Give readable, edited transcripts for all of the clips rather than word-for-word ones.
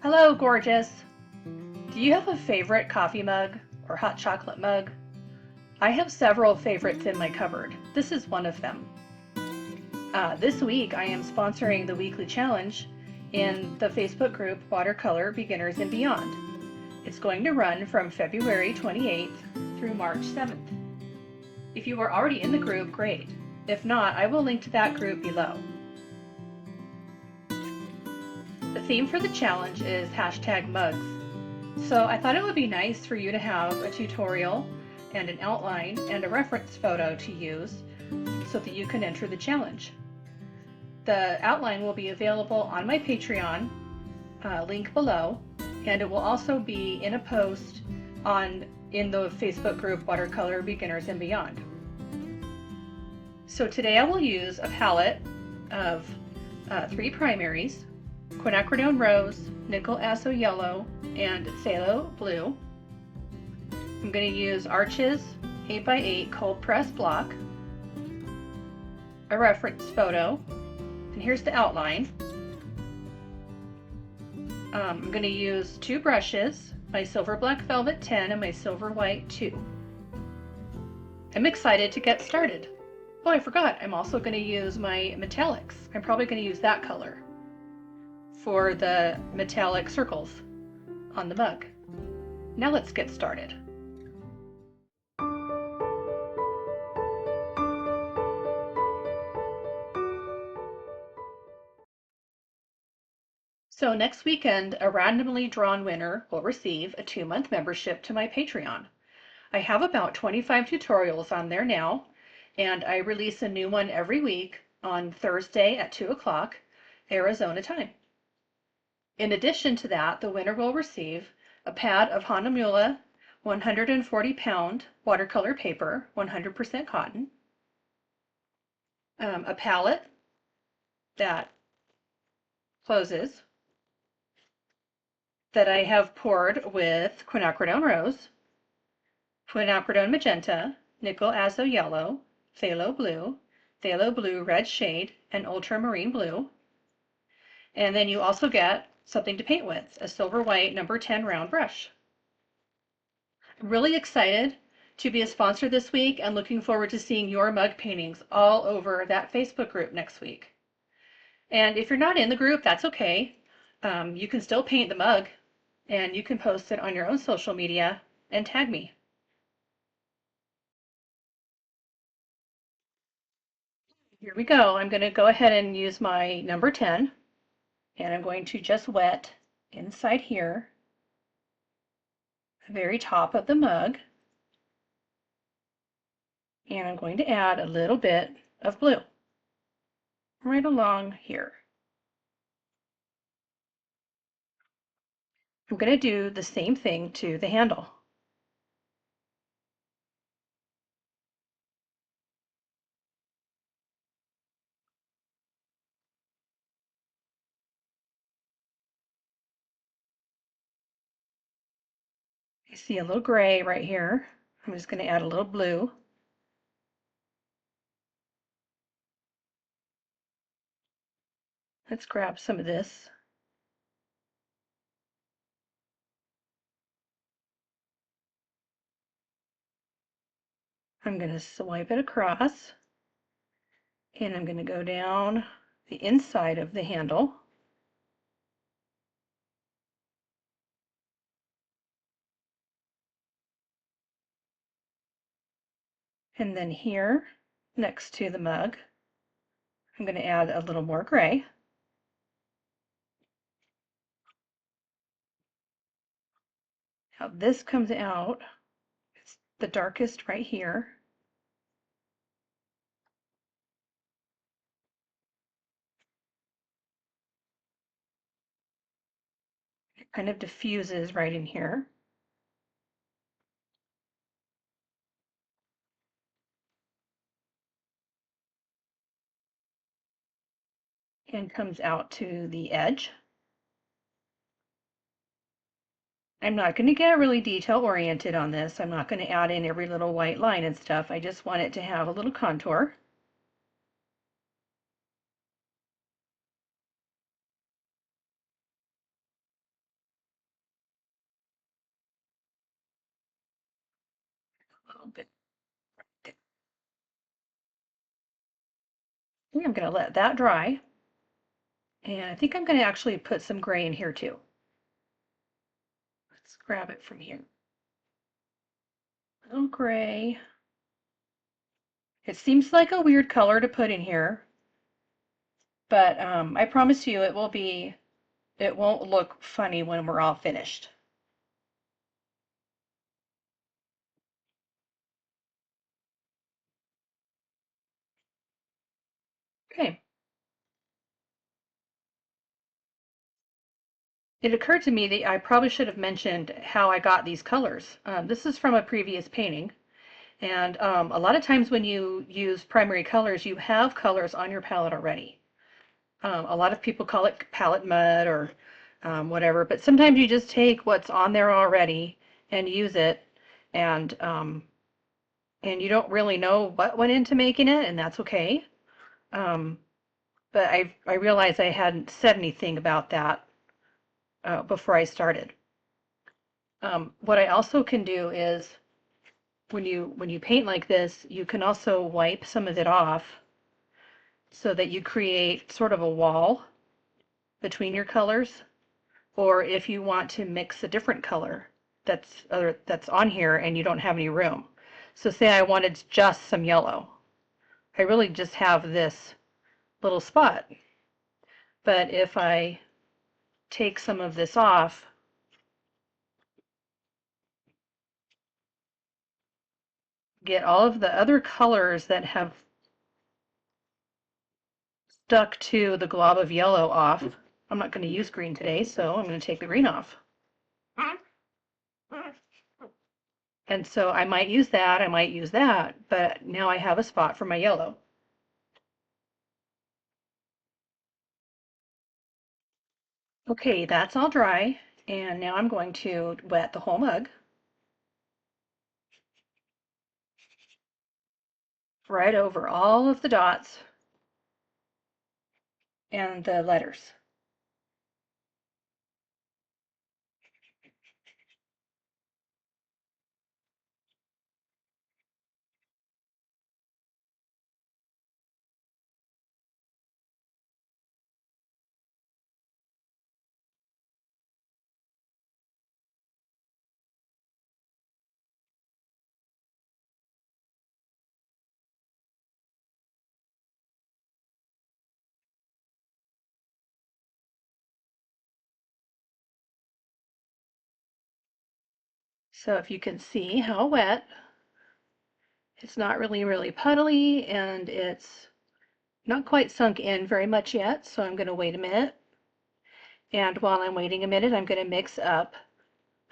Hello, gorgeous! Do you have a favorite coffee mug or hot chocolate mug? I have several favorites in my cupboard. This is one of them. This week I am sponsoring the weekly challenge in the Facebook group Watercolor Beginners and Beyond. It's going to run from February 28th through March 7th. If you are already in the group, great. If not, I will link to that group below. The theme for the challenge is #mugs. So I thought it would be nice for you to have a tutorial and an outline and a reference photo to use so that you can enter the challenge. The outline will be available on my Patreon, link below, and it will also be in a post in the Facebook group Watercolor Beginners and Beyond. So today I will use a palette of 3 primaries: quinacridone rose, nickel azo yellow, and phthalo blue. I'm going to use Arches 8x8 cold press block, a reference photo, and here's the outline. I'm going to use 2 brushes, my Silver Black Velvet 10 and my Silver White 2. I'm excited to get started. Oh, I forgot, I'm also going to use my metallics. I'm probably going to use that color for the metallic circles on the mug. Now let's get started. So next weekend, a randomly drawn winner will receive a 2-month membership to my Patreon. I have about 25 tutorials on there now, and I release a new one every week on Thursday at 2 o'clock Arizona time. In addition to that, the winner will receive a pad of Hahnemühle 140-pound watercolor paper, 100% cotton, a palette that closes that I have poured with quinacridone rose, quinacridone magenta, nickel azo yellow, phthalo blue red shade, and ultramarine blue. And then you also get something to paint with, a Silver White number 10 round brush. I'm really excited to be a sponsor this week and looking forward to seeing your mug paintings all over that Facebook group next week. And if you're not in the group, that's okay. You can still paint the mug and you can post it on your own social media and tag me. Here we go. I'm going to go ahead and use my number 10, and I'm going to just wet inside here, the very top of the mug, and I'm going to add a little bit of blue right along here. I'm going to do the same thing to the handle. You see a little gray right here. I'm just going to add a little blue. Let's grab some of this. I'm going to swipe it across, and I'm going to go down the inside of the handle. And then here, next to the mug, I'm going to add a little more gray. Now this comes out, it's the darkest right here. It kind of diffuses right in here. And comes out to the edge. I'm not going to get really detail oriented on this. I'm not going to add in every little white line and stuff. I just want it to have a little contour. little bit right there. I'm going to let that dry. And I think I'm going to actually put some gray in here too. Let's grab it from here. A little gray. It seems like a weird color to put in here, but I promise you it won't look funny when we're all finished. Okay. It occurred to me that I probably should have mentioned how I got these colors. This is from a previous painting, and a lot of times when you use primary colors, you have colors on your palette already. A lot of people call it palette mud or whatever, but sometimes you just take what's on there already and use it, and and you don't really know what went into making it, and that's okay. Um, but I realized I hadn't said anything about that before I started. What I also can do is when you paint like this, you can also wipe some of it off so that you create sort of a wall between your colors. Or if you want to mix a different color that's on here and you don't have any room. So say I wanted just some yellow. I really just have this little spot. But if I take some of this off, get all of the other colors that have stuck to the glob of yellow off. I'm not going to use green today, so I'm going to take the green off. And so I might use that, but now I have a spot for my yellow. Okay, that's all dry, and now I'm going to wet the whole mug right over all of the dots and the letters. So if you can see how wet, it's not really puddly, and it's not quite sunk in very much yet, so I'm going to wait a minute. And while I'm waiting a minute, I'm going to mix up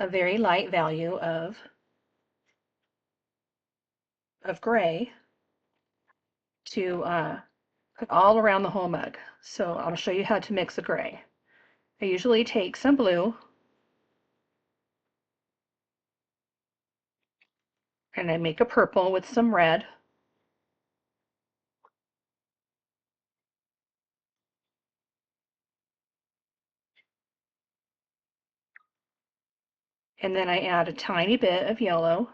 a very light value of gray to put all around the whole mug. So I'll show you how to mix a gray. I usually take some blue and I make a purple with some red. And then I add a tiny bit of yellow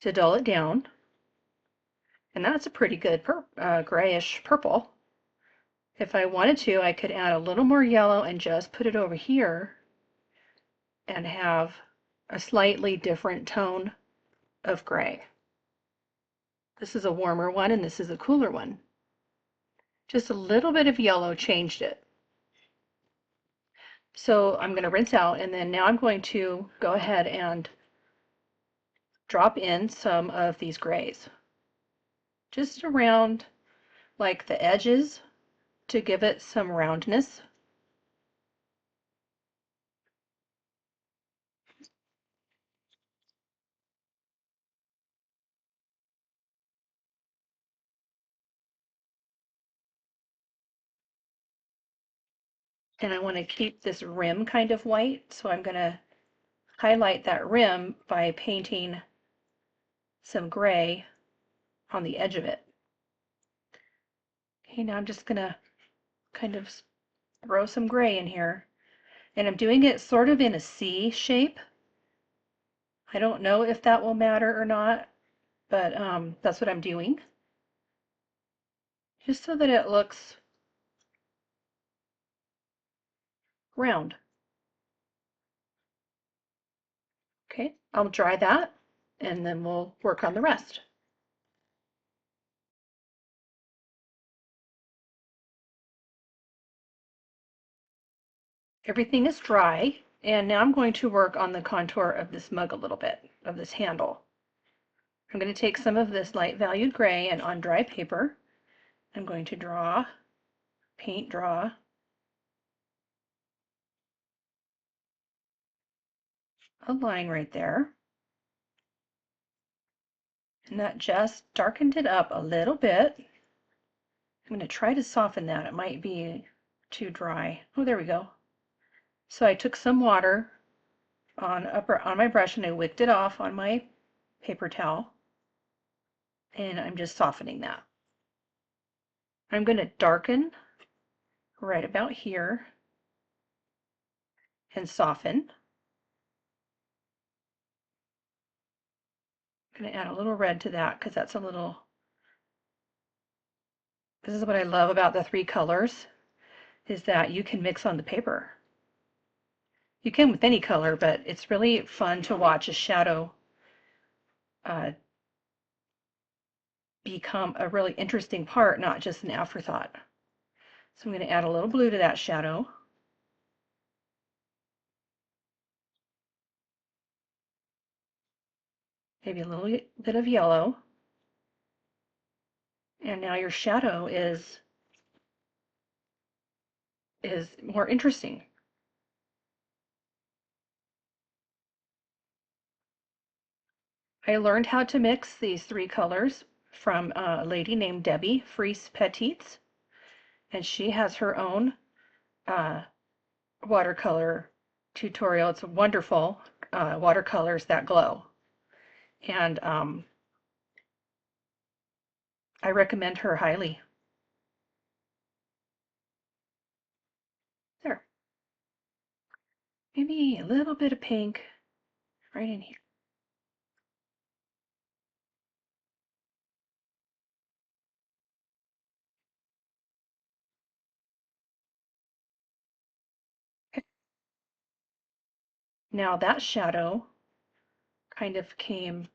to dull it down. And that's a pretty good grayish purple. If I wanted to, I could add a little more yellow and just put it over here and have a slightly different tone of gray. This is a warmer one and this is a cooler one. Just a little bit of yellow changed it. So I'm going to rinse out, and then now I'm going to go ahead and drop in some of these grays. Just around like the edges to give it some roundness. And I want to keep this rim kind of white, so I'm going to highlight that rim by painting some gray on the edge of it. Okay, now I'm just going to kind of throw some gray in here. And I'm doing it sort of in a C shape. I don't know if that will matter or not, but that's what I'm doing, just so that it looks round. Okay, I'll dry that and then we'll work on the rest. Everything is dry, and now I'm going to work on the contour of this mug a little bit, of this handle. I'm going to take some of this light valued gray, and on dry paper, I'm going to paint draw a line right there. And that just darkened it up a little bit. I'm going to try to soften that. It might be too dry. Oh, there we go. So I took some water on my brush and I wicked it off on my paper towel. And I'm just softening that. I'm going to darken right about here and soften. I'm going to add a little red to that because that's a little, this is what I love about the three colors, is that you can mix on the paper. You can with any color, but it's really fun to watch a shadow become a really interesting part, not just an afterthought. So I'm going to add a little blue to that shadow. Maybe a little bit of yellow. And now your shadow is more interesting. I learned how to mix these three colors from a lady named Debbie Fries Petites, and she has her own watercolor tutorial. It's wonderful, watercolors that glow. And I recommend her highly. There. Maybe a little bit of pink right in here. Okay. Now that shadow kind of came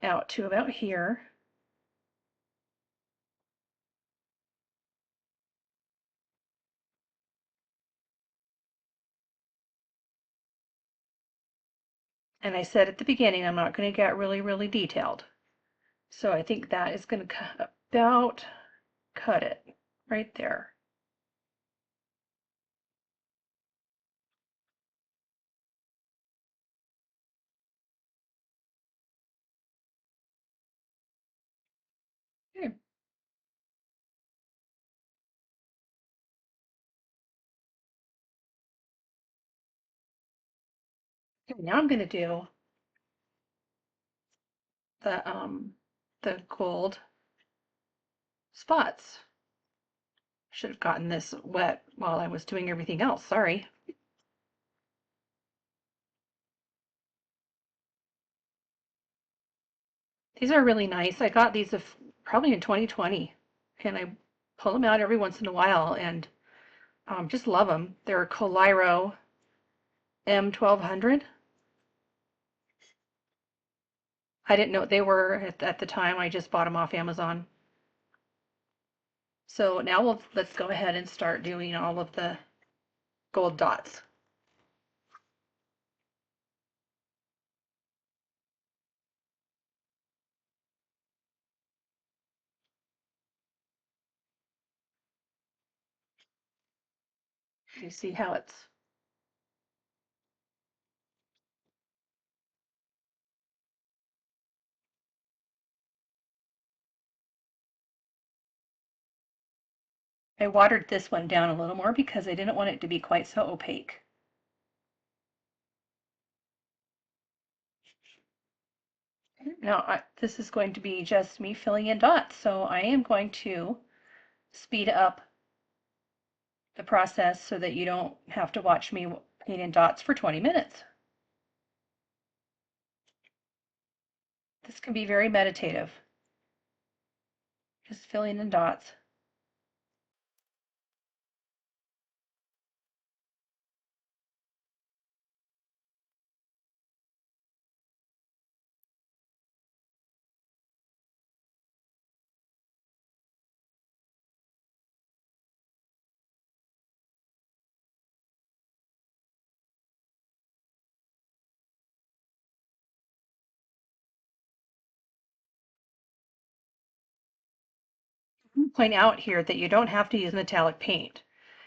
out to about here. And I said at the beginning, I'm not going to get really, really detailed. So I think that is going to about cut it right there. Okay. Okay, now I'm going to do the gold spots. Should have gotten this wet while I was doing everything else. Sorry. These are really nice. I got these probably in 2020, and I pull them out every once in a while and just love them. They're Coliro M1200. I didn't know what they were at the time. I just bought them off Amazon. So now let's go ahead and start doing all of the gold dots. You see how I watered this one down a little more because I didn't want it to be quite so opaque. Now this is going to be just me filling in dots, so I am going to speed up the process so that you don't have to watch me paint in dots for 20 minutes. This can be very meditative, just filling in dots. Point out here that you don't have to use metallic paint.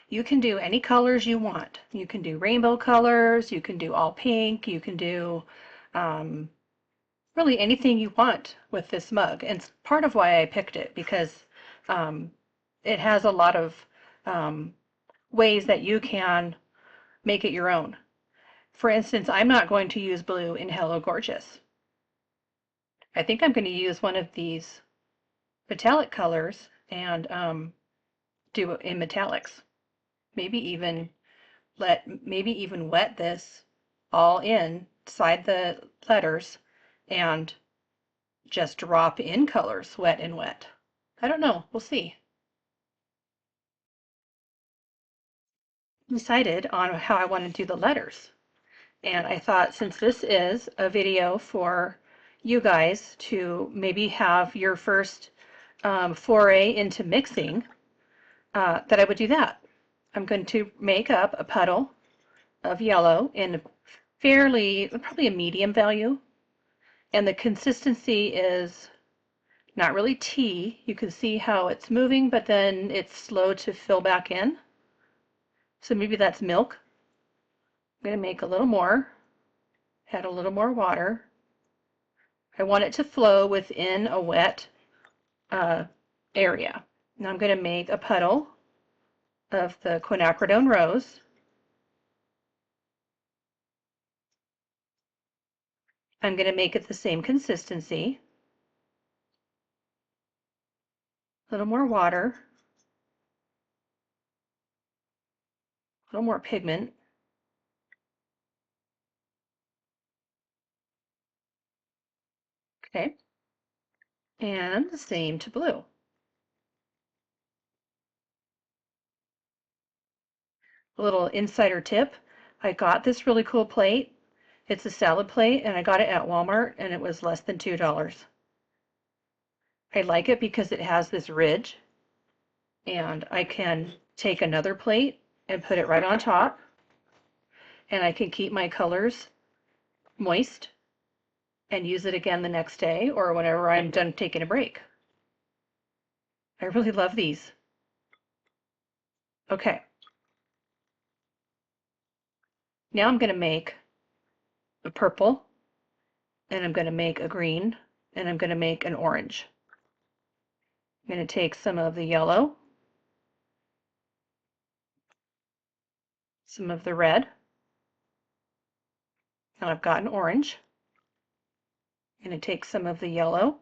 You can do any colors you want. You can do rainbow colors, you can do all pink, you can do um, really anything you want with this mug. And it's part of why I picked it because um, it has a lot of um, ways that you can make it your own. For instance, I'm not going to use blue in Hello Gorgeous. I think I'm going to use one of these metallic colors and do it in metallics. Maybe even wet this all inside the letters and just drop in colors, wet and wet. I don't know. We'll see. Decided on how I want to do the letters. And I thought since this is a video for you guys to maybe have your first foray into mixing, that I would do that. I'm going to make up a puddle of yellow in probably a medium value. And the consistency is not really tea. You can see how it's moving, but then it's slow to fill back in. So maybe that's milk. I'm going to make a little more, add a little more water. I want it to flow within a wet area. Now I'm going to make a puddle of the quinacridone rose. I'm going to make it the same consistency. A little more water, a little more pigment. Okay. And the same to blue. A little insider tip, I got this really cool plate. It's a salad plate and I got it at Walmart and it was less than $2. I like it because it has this ridge and I can take another plate and put it right on top and I can keep my colors moist and use it again the next day or whenever I'm done taking a break. I really love these. Okay, now I'm going to make a purple and I'm going to make a green and I'm going to make an orange. I'm going to take some of the yellow, some of the red, and I've got an orange. I'm going to take some of the yellow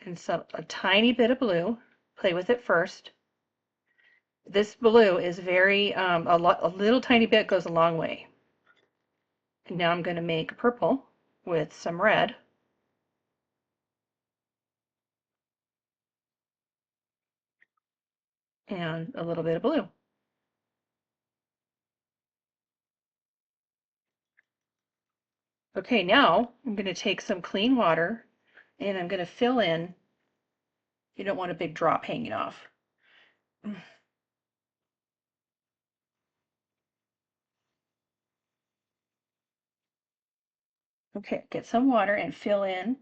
and a tiny bit of blue, play with it first. This blue is very, a little tiny bit goes a long way. And now I'm going to make purple with some red. And a little bit of blue. Okay, now I'm going to take some clean water and I'm going to fill in. You don't want a big drop hanging off. Okay, get some water and fill in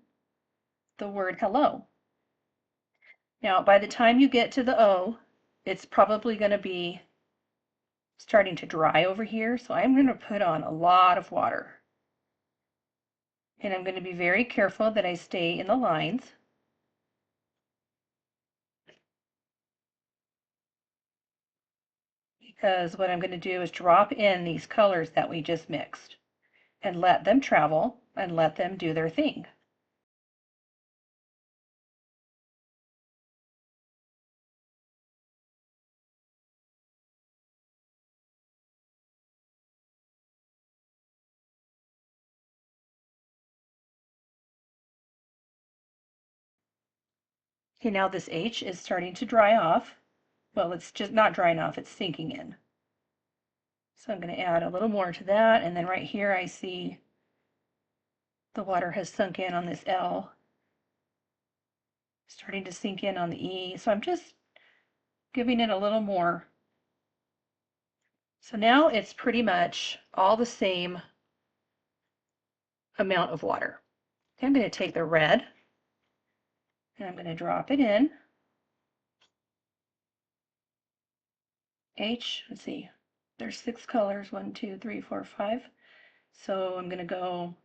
the word hello. Now, by the time you get to the O, it's probably going to be starting to dry over here, so I'm going to put on a lot of water. And I'm going to be very careful that I stay in the lines. Because what I'm going to do is drop in these colors that we just mixed and let them travel and let them do their thing. Okay, now this H is starting to dry off. Well, it's just not drying off, it's sinking in. So I'm going to add a little more to that, and then right here I see the water has sunk in on this L, starting to sink in on the E. So I'm just giving it a little more. So now it's pretty much all the same amount of water. Okay, I'm going to take the red and I'm going to drop it in. H, let's see, there's 6 colors, 1, 2, 3, 4, 5. So I'm going to go,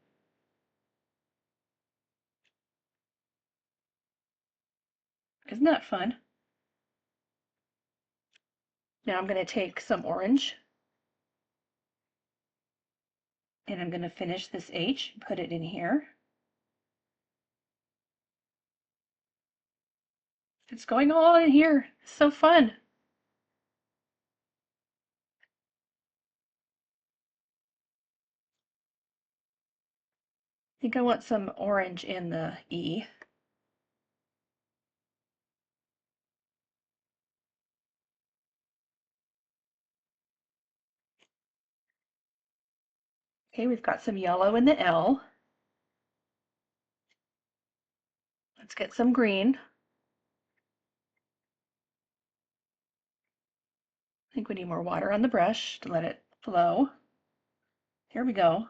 isn't that fun? Now I'm going to take some orange and I'm going to finish this H, put it in here. It's going all in here. It's so fun. I think I want some orange in the E. Okay, we've got some yellow in the L. Let's get some green. I think we need more water on the brush to let it flow. Here we go.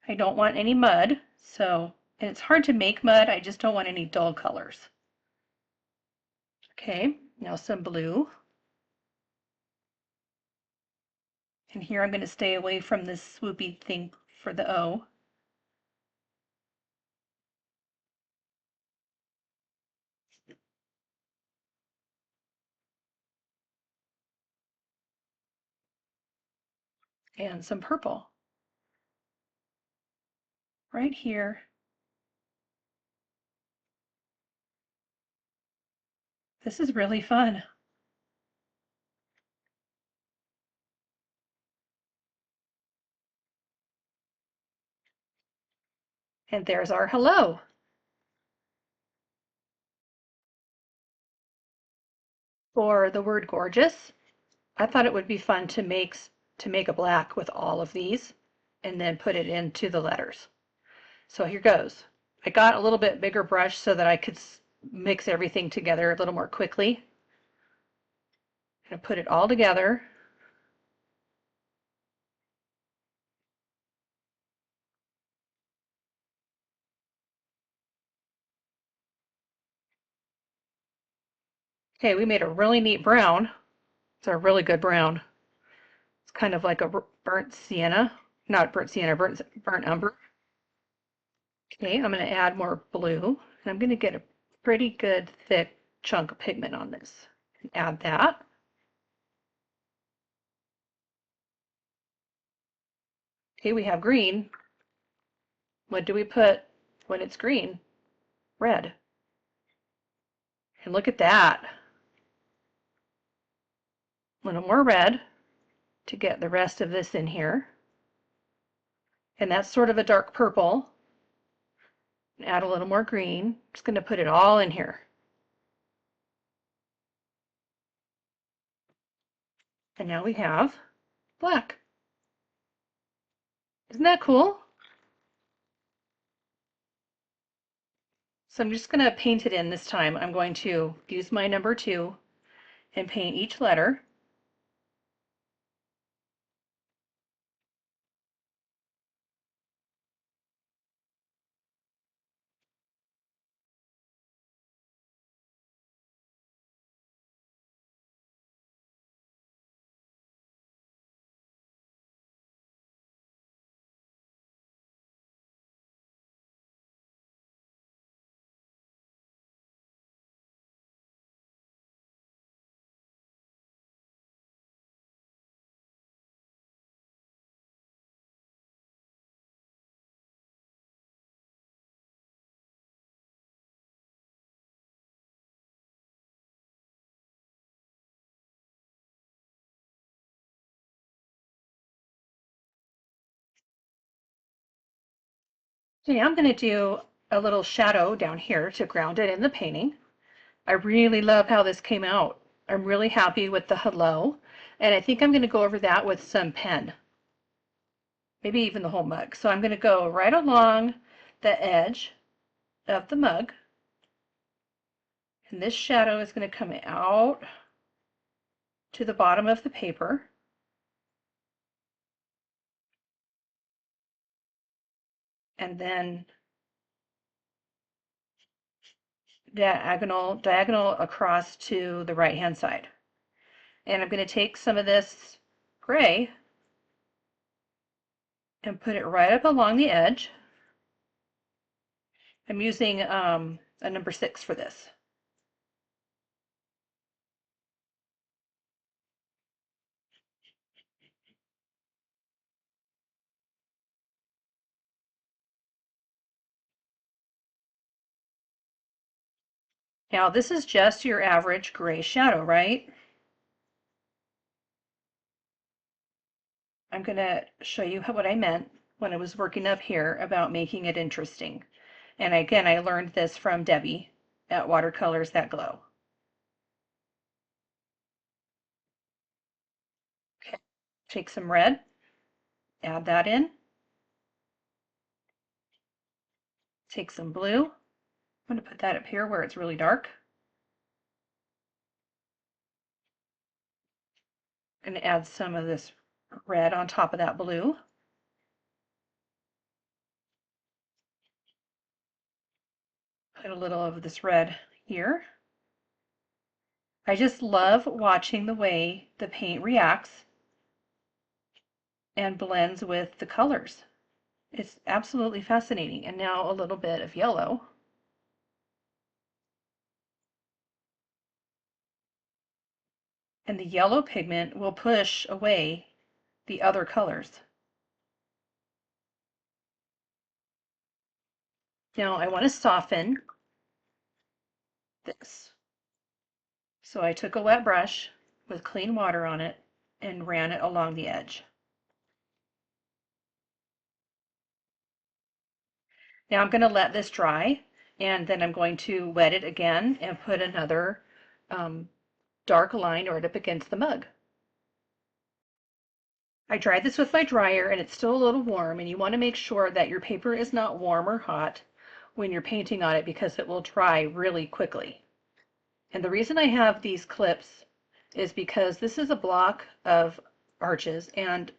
I don't want any mud, and it's hard to make mud, I just don't want any dull colors. Okay, now some blue. And here I'm going to stay away from this swoopy thing for the O. And some purple. Right here. This is really fun. And there's our hello. For the word gorgeous, I thought it would be fun to make a black with all of these and then put it into the letters. So here goes. I got a little bit bigger brush so that I could mix everything together a little more quickly. I'm going to put it all together. Okay, we made a really neat brown. It's a really good brown. It's kind of like a burnt sienna. Not burnt sienna, burnt umber. Okay, I'm going to add more blue, and I'm going to get a pretty good thick chunk of pigment on this. And add that. Okay, we have green. What do we put when it's green? Red. And look at that. A little more red to get the rest of this in here. And that's sort of a dark purple. Add a little more green. Just going to put it all in here. And now we have black. Isn't that cool? So I'm just going to paint it in this time. I'm going to use my number 2 and paint each letter. Okay, I'm going to do a little shadow down here to ground it in the painting. I really love how this came out. I'm really happy with the hello, and I think I'm going to go over that with some pen, maybe even the whole mug. So I'm going to go right along the edge of the mug, and this shadow is going to come out to the bottom of the paper. And then diagonal across to the right hand side. And I'm going to take some of this gray and put it right up along the edge. I'm using a number 6 for this. Now this is just your average gray shadow, right? I'm going to show you what I meant when I was working up here about making it interesting. And again, I learned this from Debbie at Watercolors That Glow. Okay, take some red, add that in. Take some blue. I'm going to put that up here where it's really dark. And add some of this red on top of that blue. Put a little of this red here. I just love watching the way the paint reacts and blends with the colors. It's absolutely fascinating. And now a little bit of yellow. And the yellow pigment will push away the other colors. Now I want to soften this. So I took a wet brush with clean water on it and ran it along the edge. Now I'm going to let this dry, and then I'm going to wet it again and put another dark line right up against the mug. I dried this with my dryer and it's still a little warm, and you want to make sure that your paper is not warm or hot when you're painting on it because it will dry really quickly. And the reason I have these clips is because this is a block of arches, and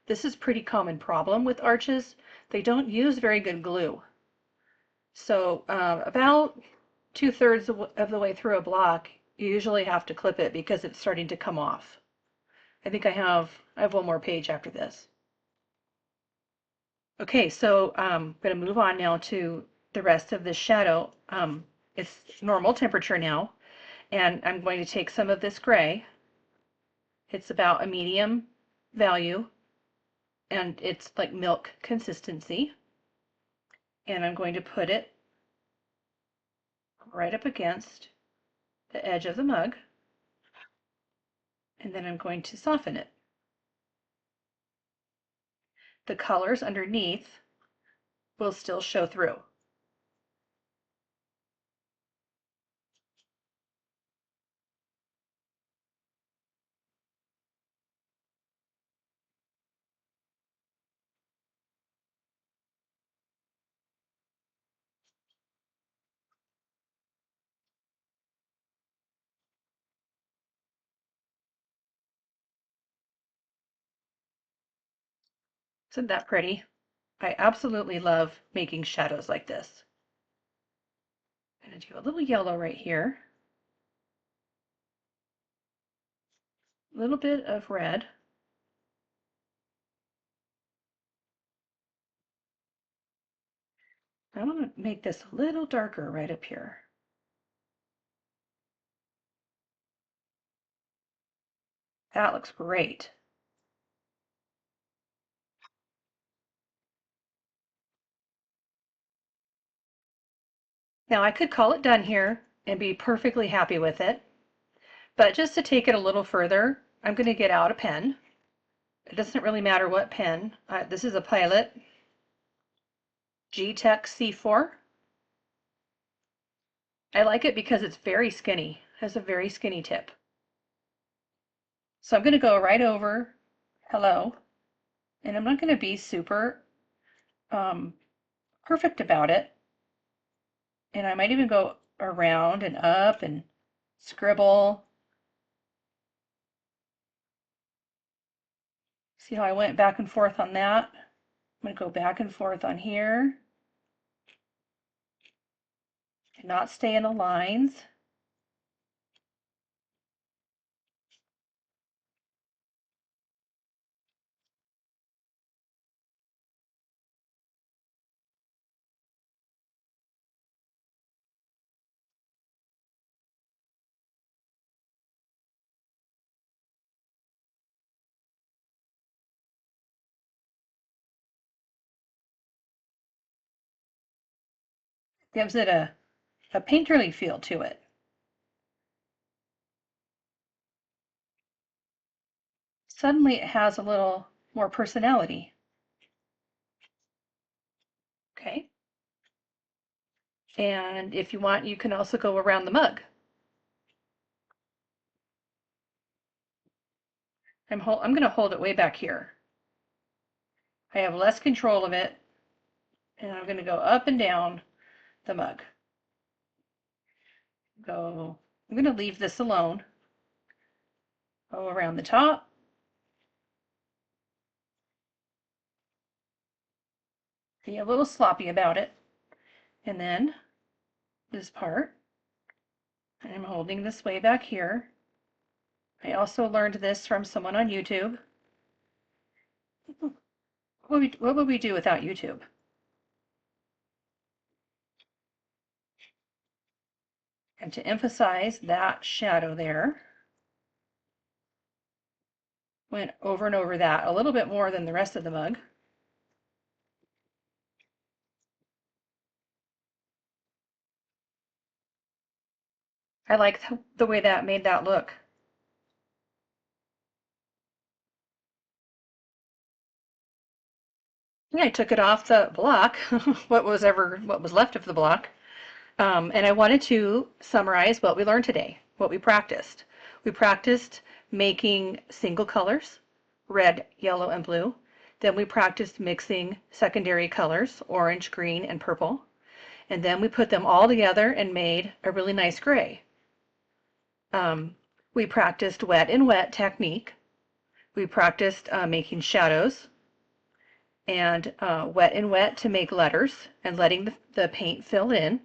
this is a pretty common problem with arches. They don't use very good glue. So about 2/3 of the way through a block, you usually have to clip it because it's starting to come off. I think I have one more page after this. Okay, so I'm going to move on now to the rest of this shadow. It's normal temperature now, and I'm going to take some of this gray. It's about a medium value, and it's like milk consistency. And I'm going to put it right up against the edge of the mug, and then I'm going to soften it. The colors underneath will still show through. Isn't that pretty? I absolutely love making shadows like this. I'm going to do a little yellow right here. A little bit of red. I want to make this a little darker right up here. That looks great. Now I could call it done here and be perfectly happy with it, but just to take it a little further, I'm going to get out a pen. It doesn't really matter what pen. This is a Pilot G-Tech C4. I like it because it's very skinny, has a very skinny tip. So I'm going to go right over hello, and I'm not going to be super um, perfect about it. And I might even go around and up and scribble. See how I went back and forth on that? I'm going to go back and forth on here and not stay in the lines. Gives it a painterly feel to it. Suddenly it has a little more personality. Okay. And if you want, you can also go around the mug. I'm going to hold it way back here. I have less control of it, and I'm going to go up and down the mug. I'm going to leave this alone. Go around the top. Be a little sloppy about it. And then this part, I'm holding this way back here. I also learned this from someone on YouTube. What would we do without YouTube? And to emphasize that shadow there, went over and over that a little bit more than the rest of the mug. I like the way that made that look. Yeah, I took it off the block, what was left of the block, and I wanted to summarize what we learned today, what we practiced. We practiced making single colors, red, yellow, and blue. Then we practiced mixing secondary colors, orange, green, and purple. And then we put them all together and made a really nice gray. We practiced wet and wet technique. We practiced making shadows and wet and wet to make letters and letting the paint fill in.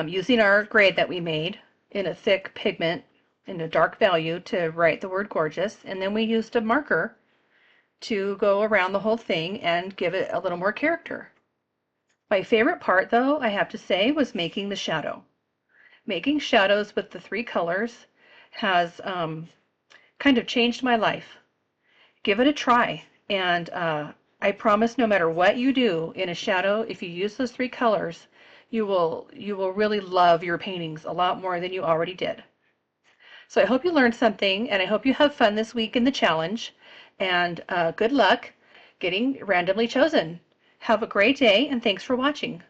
Using our grade that we made in a thick pigment in a dark value to write the word gorgeous. And then we used a marker to go around the whole thing and give it a little more character. My favorite part, though, I have to say, was making the shadow. Making shadows with the three colors has kind of changed my life. Give it a try, and I promise no matter what you do in a shadow, if you use those three colors, you will really love your paintings a lot more than you already did. So I hope you learned something, and I hope you have fun this week in the challenge, and good luck getting randomly chosen. Have a great day, and thanks for watching.